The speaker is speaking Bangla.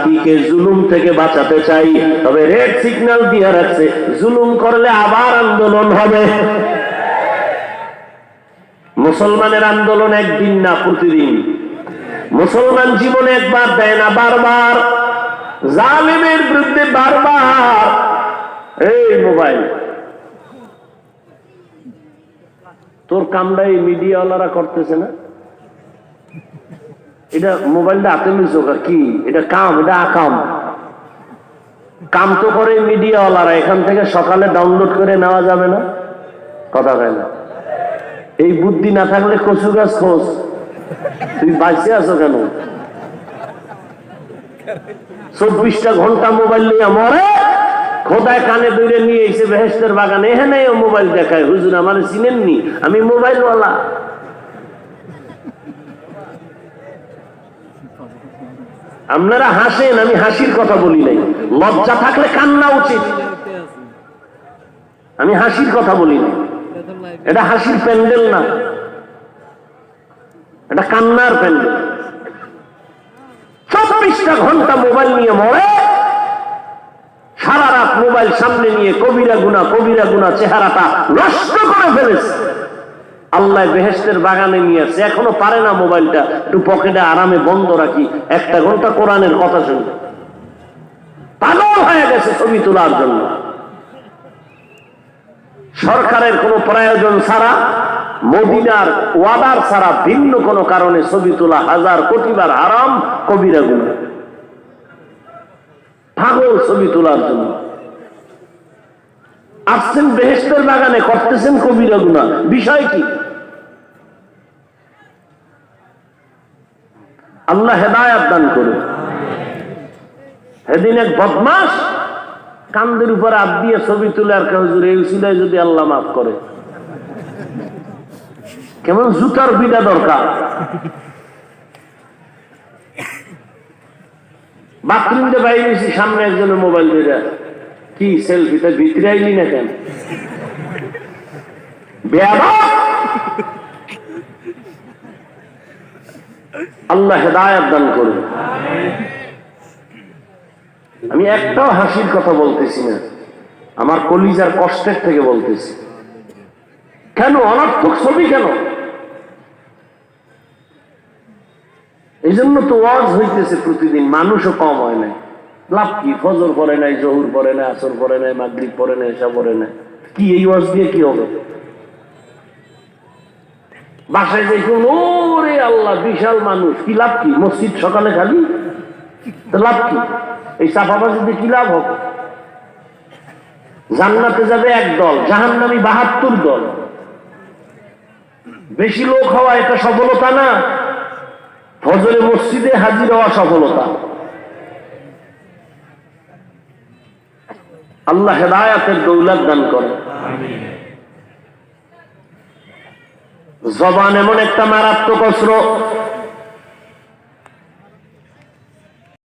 জাতিকে জুলুম থেকে বাঁচাতে চাই, তবে রেড সিগন্যাল দিয়ে রাখছে, জুলুম করলে আবার আন্দোলন হবে। মুসলমানের আন্দোলন একদিন না, প্রতিদিন। মুসলমান জীবনে একবার দেয় না, বারবার। জালেমের বিরুদ্ধে বারবার। এই মোবাইল তোর কামটাই মিডিয়াওয়ালারা করতেছে না? এটা মোবাইলটা হাতে নিছো কি? এটা কাম, এটা আকাম। কাম তো করে মিডিয়াওয়ালারা, এখান থেকে সকালে ডাউনলোড করে নেওয়া যাবে না? কথা হয় না? এই বুদ্ধি না থাকলে কচু গাছ খোঁজ। তুই বাইসে আছো কেন? 24টা ঘন্টা মোবাইল নিয়ে মরে, খোদায় কানে দূরে নিয়ে এসে বেহেশতের বাগানে এখানে মোবাইল দেখায়। হুজুর আমার চিনেননি, আমি মোবাইলওয়ালা। আপনারা হাসেন, আমি হাসির কথা বলি নাই। লজ্জা থাকলে কান্না উচিত। আমি হাসির কথা বলি নাই। এটা হাসির প্যান্ডেল না, এটা কান্নার প্যান্ডেল। 24টা ঘন্টা মোবাইল নিয়ে মরে, সারা রাত মোবাইল সামনে নিয়ে কবিরা গুনাহ চেহারাটা নষ্ট করে ফেলেছে। আল্লাহ বেহেশতের বাগানে নিয়ে আসছে, এখনো পারে না মোবাইলটা একটু পকেটে আরামে বন্ধ রাখি, 1টা ঘন্টা কোরআনের কথা শুনতে। পাগল হয়ে গেছে ছবি তোলার জন্য। সরকারের কোনো প্রয়োজন ছাড়া, মদিনার ওয়াদার ছাড়া ভিন্ন কোনো কারণে ছবি তোলা 1000 কোটিবার হারাম, কবিরা গুনাহ। পাগল ছবি তোলার জন্য আসছেন বেহেশতের বাগানে, করতেছেন কবিরা গুনাহ। বিষয় কি? আল্লাহ হেদায়েত দান করুন। সেদিন এক বদমাস কান্দের উপর হাত দিয়ে ছবি তুলে, আর হুজুর এই উসিলায় যদি আল্লাহ মাফ করে। কেমন জুতার বিটা দরকার। বাথরুমে বাইরে সামনে একজনের মোবাইল দিয়ে, কি সেলফিটা ভিতরে আইলি না কেন? আল্লাহ হেদায়েত দান করুন। আমি একটাও হাসির কথা বলতেছি না, আমার কলিজার কষ্টের থেকে বলতেছি। কেন অনর্থক ছবি কেন? এই জন্য তো ওয়াজ হইতেছে প্রতিদিন, মানুষও কম হয় নাই। লাভ কি? ফজর পড়ে নাই, জহুর পড়ে নাই, আসর পড়ে নাই, মাগরিব পড়ে নাই, এশা পড়ে নাই। কি এই ওয়াজ দিয়ে কি হবে? বাসায় দেখুন, ওরে আল্লাহ বিশাল মানুষ, কি লাভ কি? মসজিদ সকালে খালি, লাভ কি? এই চাপাবাজি দিয়ে কি লাভ হবে? জান্নাতে যাবে 1 দল, জাহান্নামী 72 দল। বেশি লোক হওয়া এটা সফলতা না, ফজরে মসজিদে হাজির হওয়া সফলতা। আল্লাহ হেদায়েতের দৌলত দান করে। জবান এমন একটা মারাত্মক অস্ত্র,